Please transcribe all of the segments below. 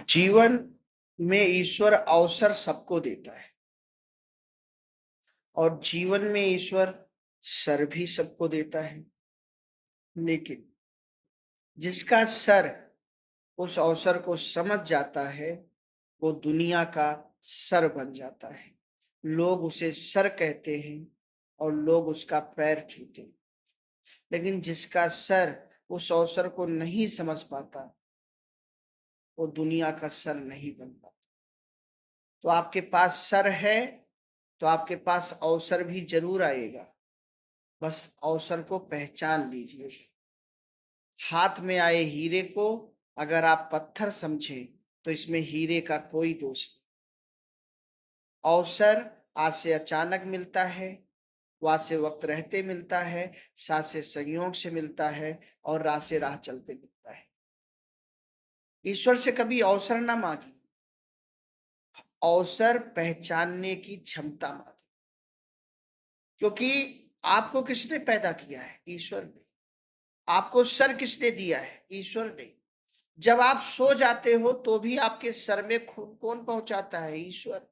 जीवन में ईश्वर अवसर सबको देता है और जीवन में ईश्वर सर भी सबको देता है। लेकिन जिसका सर उस अवसर को समझ जाता है वो दुनिया का सर बन जाता है। लोग उसे सर कहते हैं और लोग उसका पैर छूते हैं। लेकिन जिसका सर उस अवसर को नहीं समझ पाता वो दुनिया का सर नहीं बन पाता। तो आपके पास सर है तो आपके पास अवसर भी जरूर आएगा। बस अवसर को पहचान लीजिए। हाथ में आए हीरे को अगर आप पत्थर समझे तो इसमें हीरे का कोई दोष नहीं। अवसर आज से अचानक मिलता है, वहां से वक्त रहते मिलता है, साथ से संयोग से मिलता है और राह से राह चलते मिलता है। ईश्वर से कभी अवसर ना मांगी, अवसर पहचानने की क्षमता मांगी। क्योंकि आपको किसने पैदा किया है? ईश्वर ने। आपको सर किसने दिया है? ईश्वर ने। जब आप सो जाते हो तो भी आपके सर में खून कौन पहुंचाता है? ईश्वर।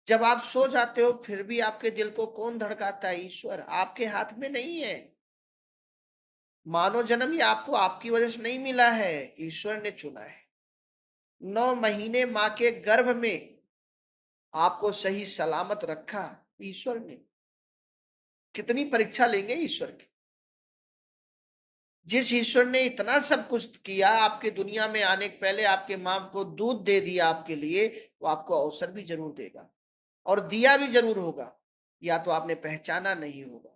जब आप सो जाते हो फिर भी आपके दिल को कौन धड़काता है? ईश्वर। आपके हाथ में नहीं है। मानव जन्म ये आपको आपकी वजह से नहीं मिला है, ईश्वर ने चुना है। 9 महीने मां के गर्भ में आपको सही सलामत रखा ईश्वर ने। कितनी परीक्षा लेंगे ईश्वर की। जिस ईश्वर ने इतना सब कुछ किया, आपके दुनिया में आने के पहले आपके मां को दूध दे दिया आपके लिए, वो आपको अवसर भी जरूर देगा और दिया भी जरूर होगा। या तो आपने पहचाना नहीं होगा।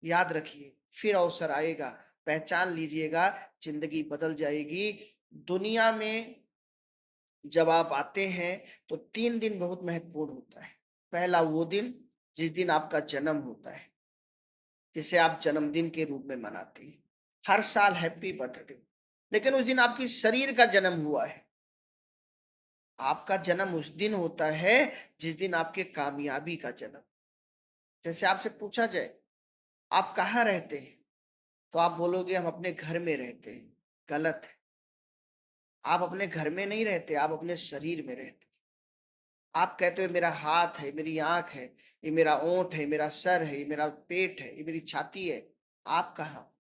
याद रखिए, फिर अवसर आएगा, पहचान लीजिएगा, जिंदगी बदल जाएगी। दुनिया में जब आप आते हैं तो 3 दिन बहुत महत्वपूर्ण होता है। पहला वो दिन जिस दिन आपका जन्म होता है, जिसे आप जन्मदिन के रूप में मनाते हैं। हर साल हैप्पी बर्थडे। लेकिन उस दिन आपकी शरीर का जन्म हुआ है। आपका जन्म उस दिन होता है जिस दिन आपके कामयाबी का जन्म। जैसे आपसे पूछा जाए आप कहाँ रहते हैं तो आप बोलोगे हम अपने घर में रहते हैं। गलत है। आप अपने घर में नहीं रहते, आप अपने शरीर में रहते। आप कहते हो मेरा हाथ है, मेरी आंख है, ये मेरा ओंठ है, मेरा सर है, ये मेरा पेट है, ये मेरी छाती है। आप कहाँ?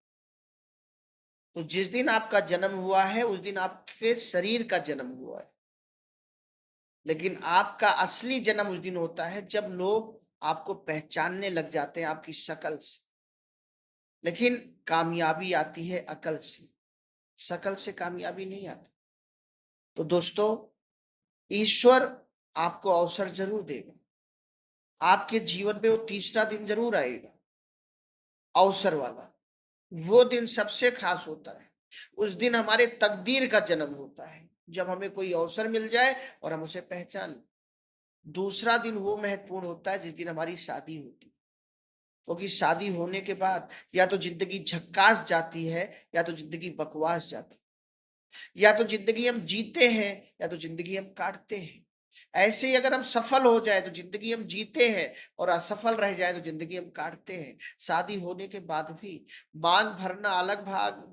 तो जिस दिन आपका जन्म हुआ है उस दिन आपके शरीर का जन्म हुआ है। लेकिन आपका असली जन्म उस दिन होता है जब लोग आपको पहचानने लग जाते हैं आपकी शक्ल से। लेकिन कामयाबी आती है अकल से, शक्ल से कामयाबी नहीं आती। तो दोस्तों, ईश्वर आपको अवसर जरूर देगा। आपके जीवन में वो तीसरा दिन जरूर आएगा, अवसर वाला। वो दिन सबसे खास होता है। उस दिन हमारे तकदीर का जन्म होता है, जब हमें कोई अवसर मिल जाए और हम उसे पहचान लें। दूसरा दिन वो महत्वपूर्ण होता है जिस दिन हमारी शादी होती है। क्योंकि शादी होने के बाद या तो जिंदगी झक्कास जाती है या तो जिंदगी बकवास जाती है। या तो जिंदगी हम जीते हैं या तो जिंदगी हम काटते हैं। ऐसे ही अगर हम सफल हो जाए तो जिंदगी हम जीते हैं और असफल रह जाए तो जिंदगी हम काटते हैं। शादी होने के बाद भी मांग भरना अलग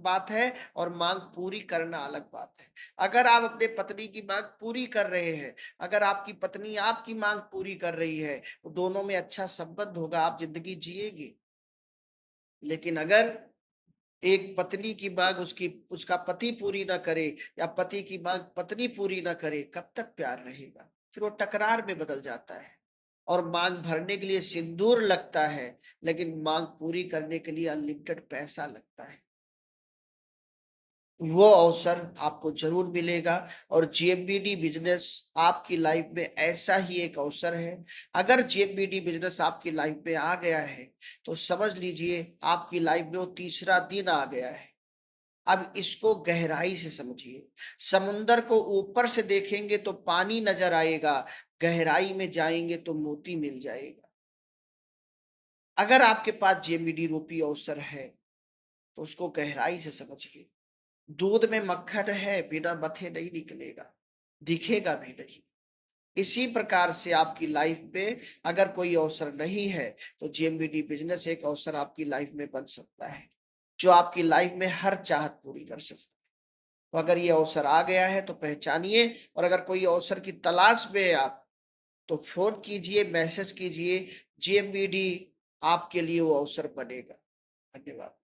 बात है और मांग पूरी करना अलग बात है। अगर आप अपने पत्नी की मांग पूरी कर रहे हैं, अगर आपकी पत्नी आपकी मांग पूरी कर रही है तो दोनों में अच्छा संबंध होगा, आप जिंदगी जिएगी। लेकिन अगर एक पत्नी की मांग उसका पति पूरी ना करे या पति की मांग पत्नी पूरी ना करे, कब तक प्यार रहेगा? फिर वो टकरार में बदल जाता है। और मांग भरने के लिए सिंदूर लगता है लेकिन मांग पूरी करने के लिए अनलिमिटेड पैसा लगता है। वो अवसर आपको जरूर मिलेगा। और जीएमबीडी बिजनेस आपकी लाइफ में ऐसा ही एक अवसर है। अगर जीएमबीडी बिजनेस आपकी लाइफ में आ गया है तो समझ लीजिए आपकी लाइफ में वो तीसरा दिन आ गया है। अब इसको गहराई से समझिए। समुंदर को ऊपर से देखेंगे तो पानी नजर आएगा, गहराई में जाएंगे तो मोती मिल जाएगा। अगर आपके पास जीएमबीडी रूपी अवसर है तो उसको गहराई से समझिए। दूध में मक्खन है, बिना मथे नहीं निकलेगा, दिखेगा भी नहीं। इसी प्रकार से आपकी लाइफ में अगर कोई अवसर नहीं है तो जीएमबीडी बिजनेस एक अवसर आपकी लाइफ में बन सकता है, जो आपकी लाइफ में हर चाहत पूरी कर सकता है। तो अगर ये अवसर आ गया है तो पहचानिए, और अगर कोई अवसर की तलाश में है आप, तो फोन कीजिए, मैसेज कीजिए, जेएमबीडी आपके लिए वो अवसर बनेगा। धन्यवाद।